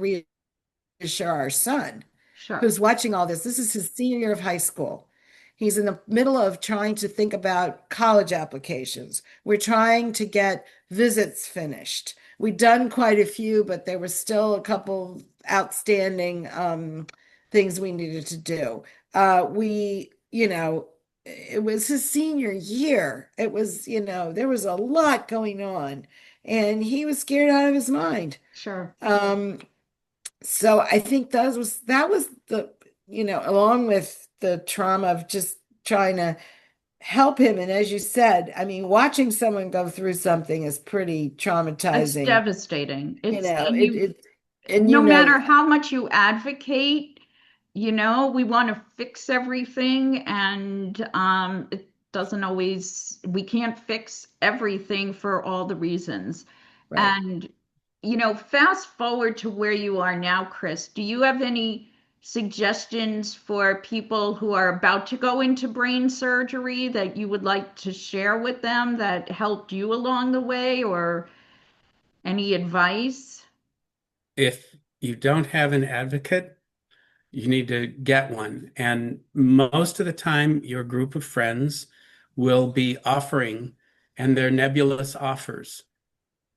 reassure our son Sure. who's watching all this. This is his senior year of high school. He's in the middle of trying to think about college applications. We're trying to get visits finished. We'd done quite a few, but there were still a couple outstanding things we needed to do. It was his senior year. There was a lot going on, and he was scared out of his mind. Sure. Um, so I think that was along with the trauma of just trying to help him. And as you said, I mean, watching someone go through something is pretty It's traumatizing, devastating. you It's, know, and you, and no matter how much you advocate, we want to fix everything, and it doesn't always, we can't fix everything for all the reasons. right. And, fast forward to where you are now, Chris, do you have any suggestions for people who are about to go into brain surgery that you would like to share with them that helped you along the way, or any advice? If you don't have an advocate, you need to get one. And most of the time, your group of friends will be offering, and they're nebulous offers.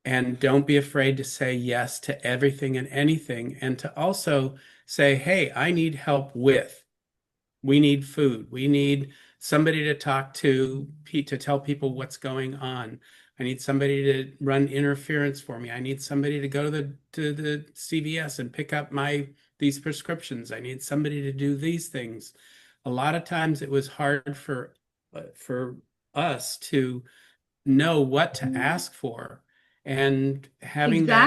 And don't be afraid to say yes to everything and anything, and to also say, hey, I need help with. We need food. We need somebody to talk to tell people what's going on. I need somebody to run interference for me. I need somebody to go to the CVS and pick up my these prescriptions. I need somebody to do these things. A lot of times it was hard for us to know what to ask for, and Exactly, having the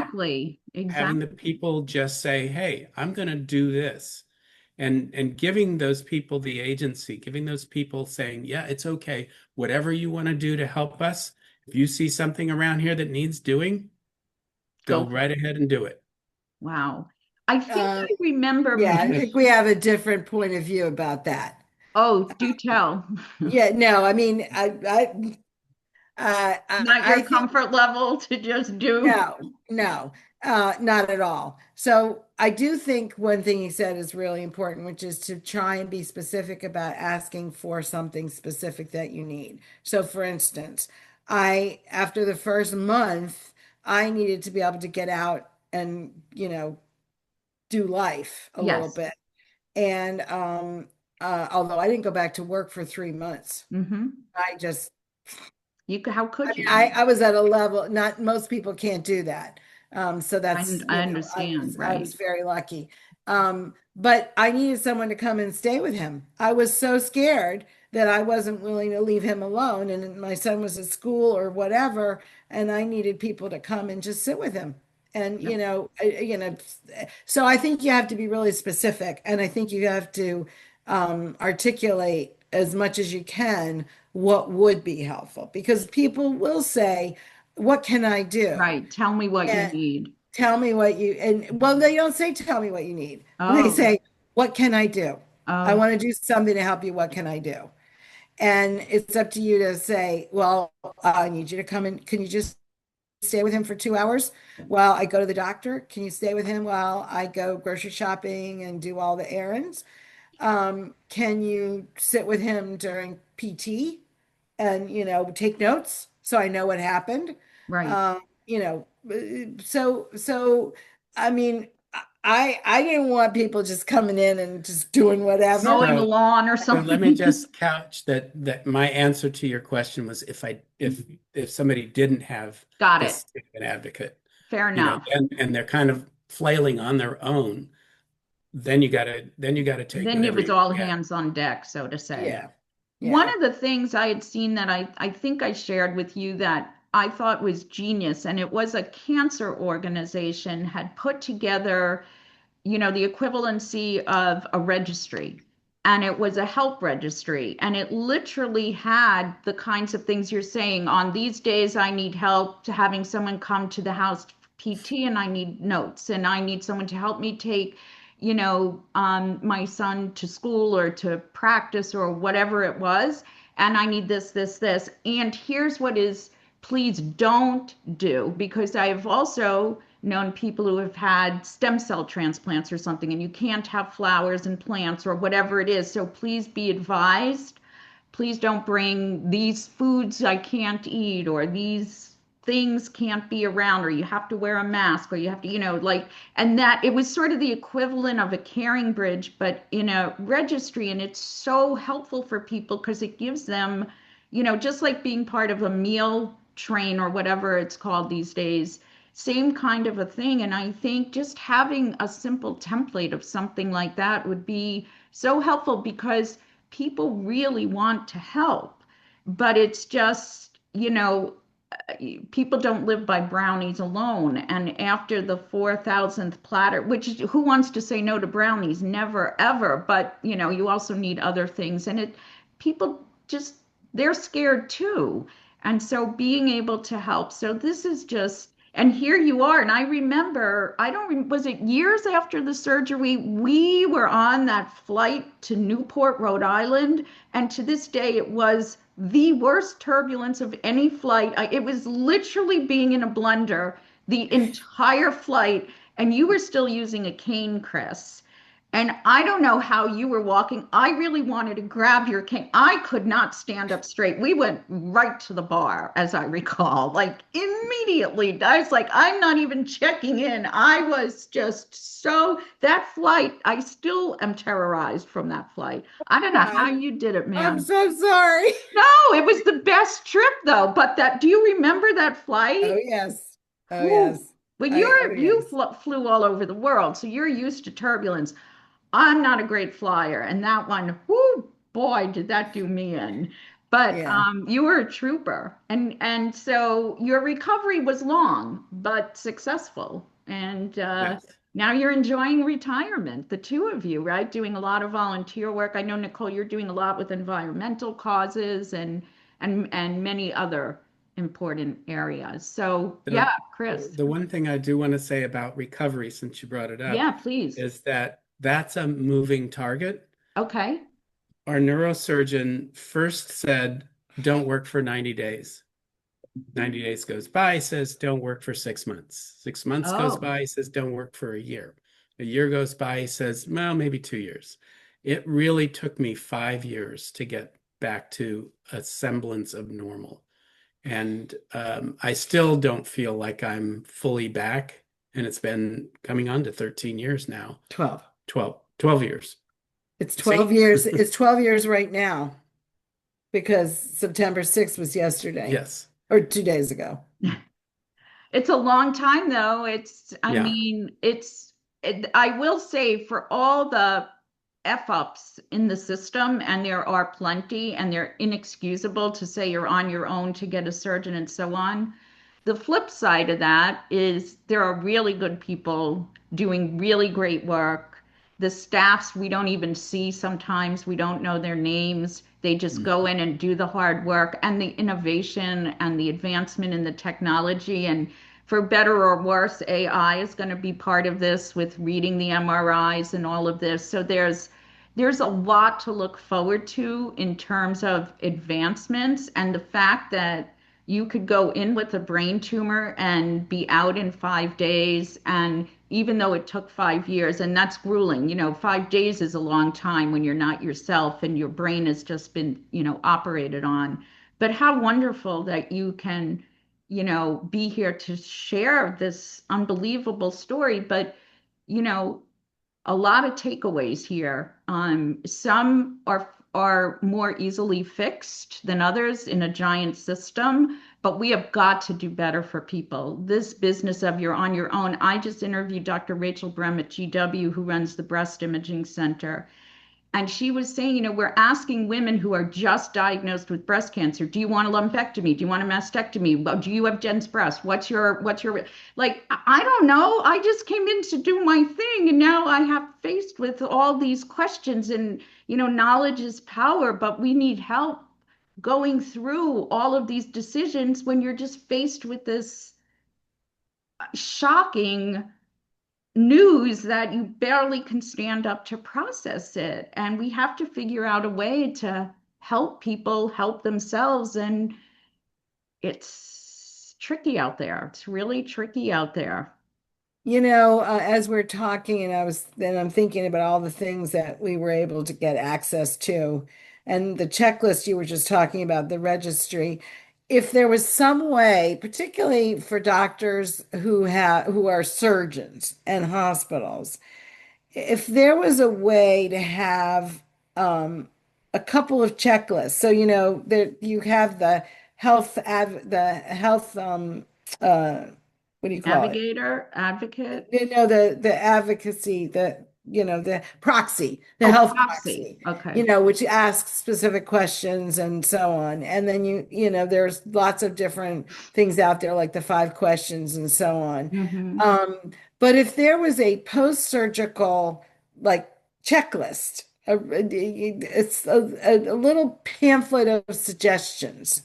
exactly. people just say, hey, I'm going to do this, and giving those people the agency, giving those people saying, yeah, it's okay, whatever you want to do to help us. If you see something around here that needs doing, Go go for right it. ahead and do it. Wow. I think Uh, I remember yeah, I think we have a different point of view about that. oh, do tell. Yeah, no, I mean, Not I your think comfort level to just do. no, not at all. So I do think one thing you said is really important, which is to try and be specific about asking for something specific that you need. So for instance, after the first month, I needed to be able to get out and, do life a little Yes. bit. And although I didn't go back to work for 3 months, Mm-hmm. I just How I could mean, you? I was at a level, not most people can't do that. So I, that's, I I understand, I right? was very lucky. But I needed someone to come and stay with him. I was so scared that I wasn't willing to leave him alone. And my son was at school or whatever, and I needed people to come and just sit with him. And, Yep. so I think you have to be really specific, and I think you have to articulate as much as you can what would be helpful, because people will say, what can I do? Right. Tell me what you And need. tell me what you, and well, they don't say, tell me what you need. They Oh, say, what can I do? I oh, want to do something to help you. What can I do? And it's up to you to say, well, I need you to come in. Can you just stay with him for 2 hours while I go to the doctor? Can you stay with him while I go grocery shopping and do all the errands? Can you sit with him during PT and, take notes so I know what happened? right. Um, you know, so I mean, I didn't want people just coming in and just doing whatever. Mowing the So, lawn or so let me something. just couch that my answer to your question was, if somebody didn't have Got it. this an advocate, Fair enough. and they're kind of flailing on their own, then you gotta take Then it whatever was you all can get. hands on deck, so to say. Yeah. One Yeah. of the things I had seen that I think I shared with you that I thought was genius, and it was a cancer organization had put together, the equivalency of a registry. And it was a help registry. And it literally had the kinds of things you're saying. On these days, I need help to having someone come to the house PT, and I need notes, and I need someone to help me take, my son to school or to practice or whatever it was. And I need this, this, this. And here's what is, please don't do, because I've also known people who have had stem cell transplants or something, and you can't have flowers and plants or whatever it is. So please be advised. Please don't bring these foods I can't eat, or these things can't be around, or you have to wear a mask, or you have to, like, and that it was sort of the equivalent of a caring bridge, but in a registry. And it's so helpful for people because it gives them, just like being part of a meal train or whatever it's called these days, same kind of a thing. And I think just having a simple template of something like that would be so helpful, because people really want to help, but it's just, people don't live by brownies alone. And after the 4,000th platter, which who wants to say no to brownies? Never, ever. But, you also need other things. And people just, they're scared too. And so being able to help. So this is just, and here you are. And I remember, I don't, was it years after the surgery? We were on that flight to Newport, Rhode Island. And to this day, it was the worst turbulence of any flight. It was literally being in a blender the entire flight, and you were still using a cane, Chris. And I don't know how you were walking. I really wanted to grab your cane. I could not stand up straight. We went right to the bar, as I recall, like immediately. I was like, I'm not even checking in. I was just so, that flight, I still am terrorized from that flight. I don't know how God, you did it, I'm man. so sorry. No, it was the best trip though. But do you remember that Oh flight? yes. Oh Whew. yes. Well, Oh you yes. flew all over the world, so you're used to turbulence. I'm not a great flyer, and that one, whoo, boy, did that do me in. But Yeah. you were a trooper, and so your recovery was long but successful, and Yes. now you're enjoying retirement, the two of you, right? Doing a lot of volunteer work. I know, Nicole, you're doing a lot with environmental causes and many other important areas. So yeah, The, Chris, the one thing I do want to say about recovery, since you brought it up, yeah, please. is that that's a moving target. Okay. Our neurosurgeon first said, don't work for 90 days. 90 days goes by, says, don't work for 6 months. 6 months goes Oh. by, says, don't work for a year. A year goes by, he says, well, maybe 2 years. It really took me 5 years to get back to a semblance of normal. And I still don't feel like I'm fully back. And it's been coming on to 13 years now, 12. 12 years. It's 12 See? years. It's 12 years right now because September 6th was yesterday Yes. or 2 days ago. It's a long time though. I Yeah. mean, I will say for all the F ups in the system, and there are plenty, and they're inexcusable to say you're on your own to get a surgeon and so on. The flip side of that is there are really good people doing really great work. The staffs we don't even see sometimes, we don't know their names. They just go in and do the hard work, and the innovation and the advancement in the technology. And for better or worse, AI is going to be part of this with reading the MRIs and all of this. So there's a lot to look forward to in terms of advancements, and the fact that you could go in with a brain tumor and be out in 5 days. And even though it took 5 years, and that's grueling, 5 days is a long time when you're not yourself and your brain has just been, operated on. But how wonderful that you can, be here to share this unbelievable story. But, you know, a lot of takeaways here. Some are more easily fixed than others in a giant system, but we have got to do better for people. This business of you're on your own. I just interviewed Dr. Rachel Brem at GW, who runs the Breast Imaging Center. And she was saying, we're asking women who are just diagnosed with breast cancer, do you want a lumpectomy? Do you want a mastectomy? Well, do you have dense breast? What's your, like, I don't know. I just came in to do my thing. And now I have faced with all these questions, and, knowledge is power, but we need help going through all of these decisions when you're just faced with this shocking news that you barely can stand up to process it. And we have to figure out a way to help people help themselves. And it's tricky out there. It's really tricky out there. As we're talking, I'm thinking about all the things that we were able to get access to, and the checklist you were just talking about, the registry. If there was some way, particularly for doctors who are surgeons and hospitals, if there was a way to have a couple of checklists, so there you have the health uh, what do you call it? Navigator, advocate, The advocacy, the the proxy, the Oh, health proxy. proxy, Okay. which asks specific questions and so on. And then there's lots of different things out there like the 5 questions and so on. Hmm. But if there was a post-surgical like checklist, it's a little pamphlet of suggestions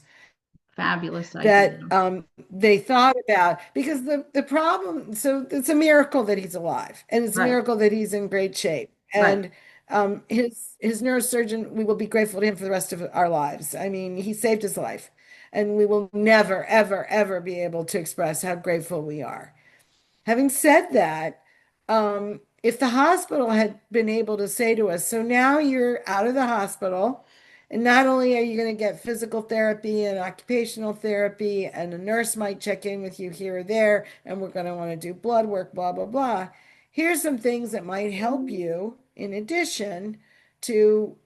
Fabulous that idea. they thought about, because the problem, so it's a miracle that he's alive, and it's a Right. miracle that he's in great shape. Right. And his neurosurgeon, we will be grateful to him for the rest of our lives. I mean, he saved his life, and we will never, ever, ever be able to express how grateful we are. Having said that, if the hospital had been able to say to us, so now you're out of the hospital, and not only are you going to get physical therapy and occupational therapy, and a nurse might check in with you here or there, and we're going to want to do blood work, blah, blah, blah. Here's some things that might help you in addition to,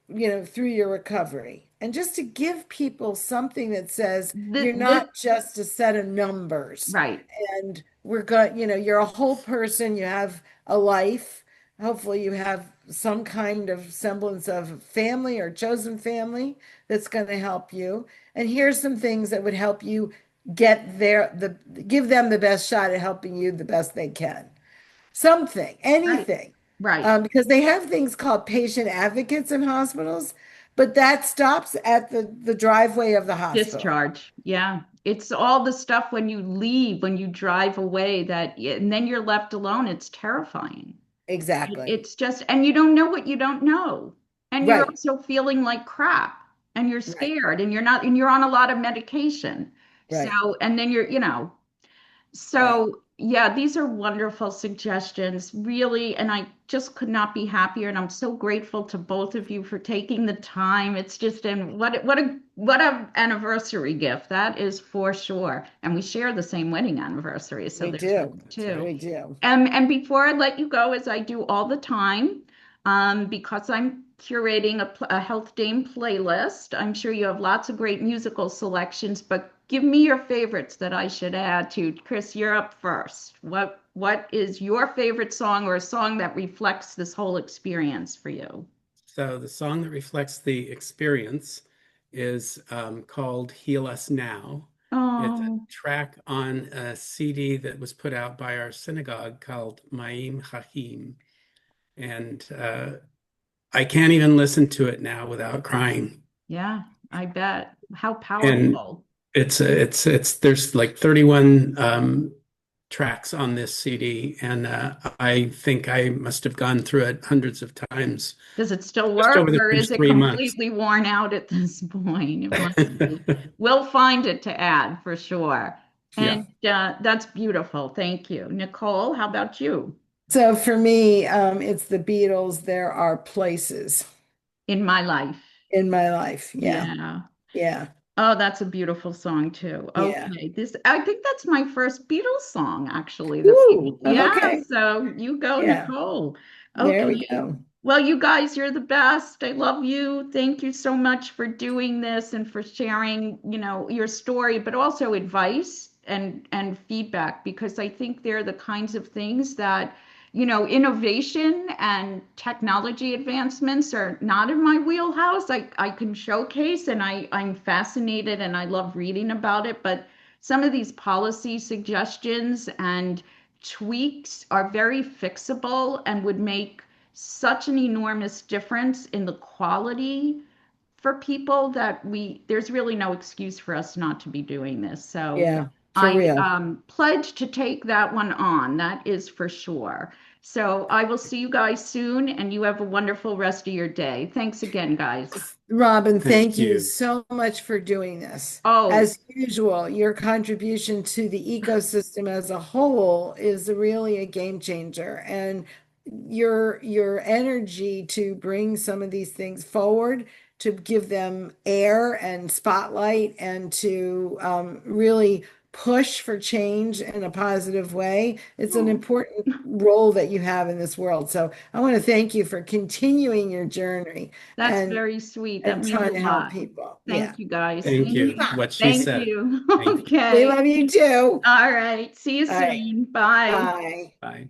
through your recovery. And just to give people something that says you're This, not just a set of numbers, right. and we're going, you're a whole person, you have a life. Hopefully, you have some kind of semblance of family or chosen family that's going to help you. And here's some things that would help you get there, give them the best shot at helping you the best they can. Something, Right. anything. Right. Because they have things called patient advocates in hospitals, but that stops at the driveway of the hospital. Discharge. Yeah. It's all the stuff when you leave, when you drive away that, and then you're left alone. It's terrifying. Exactly. It's just, and you don't know what you don't know. And you're Right, also feeling like crap and you're right, scared and you're not, and you're on a lot of medication. So, right, and then right. so, yeah, these are wonderful suggestions, really. And I just could not be happier. And I'm so grateful to both of you for taking the time. It's just, and what a anniversary gift that is for sure. And we share the same wedding anniversary. So We there's that do. That's too. right. We do. And before I let you go, as I do all the time, because I'm curating a Health Dame playlist, I'm sure you have lots of great musical selections, but give me your favorites that I should add to. Chris, you're up first. What is your favorite song or a song that reflects this whole experience for you? So the song that reflects the experience is called Heal Us Now. It's a Oh, track on a CD that was put out by our synagogue called Ma'im Chahim. And I can't even listen to it now without crying. yeah, I bet. How And powerful. it's there's like 31 tracks on this CD, and I think I must have gone through it hundreds of times Does it still just work over the or is first it 3 months. completely worn out at this point? It must be. We'll find it to add for sure. Yeah. And that's beautiful. Thank you. Nicole, how about you? So for me, it's the Beatles. There are places In my life. in my life. Yeah. Yeah. Yeah. Oh, that's a beautiful song too. Yeah. Okay. I think that's my first Beatles song, actually. Woo. Yeah, Okay. so you go, Yeah. Nicole. There we Okay. go. Well, you guys, you're the best. I love you. Thank you so much for doing this and for sharing, your story, but also advice and feedback, because I think they're the kinds of things that innovation and technology advancements are not in my wheelhouse. I can showcase and I'm fascinated and I love reading about it, but some of these policy suggestions and tweaks are very fixable and would make such an enormous difference in the quality for people that there's really no excuse for us not to be doing this. So Yeah. For I real. pledge to take that one on. That is for sure. So I will see you guys soon, and you have a wonderful rest of your day. Thanks again, guys. Robin, Thank thank you you. so much for doing this. Oh, As usual, your contribution to the ecosystem as a whole is really a game changer. And your energy to bring some of these things forward, to give them air and spotlight, and to really push for change in a positive way. It's an oh, important role that you have in this world. So I want to thank you for continuing your journey that's and very sweet. That and means trying a to help lot. people. Yeah. Thank you, guys. Thank Thank you. you. Mwah. What she Thank said. you. Thank you. We Okay. love you too. All right. See you All right. soon. Bye. Bye. Bye.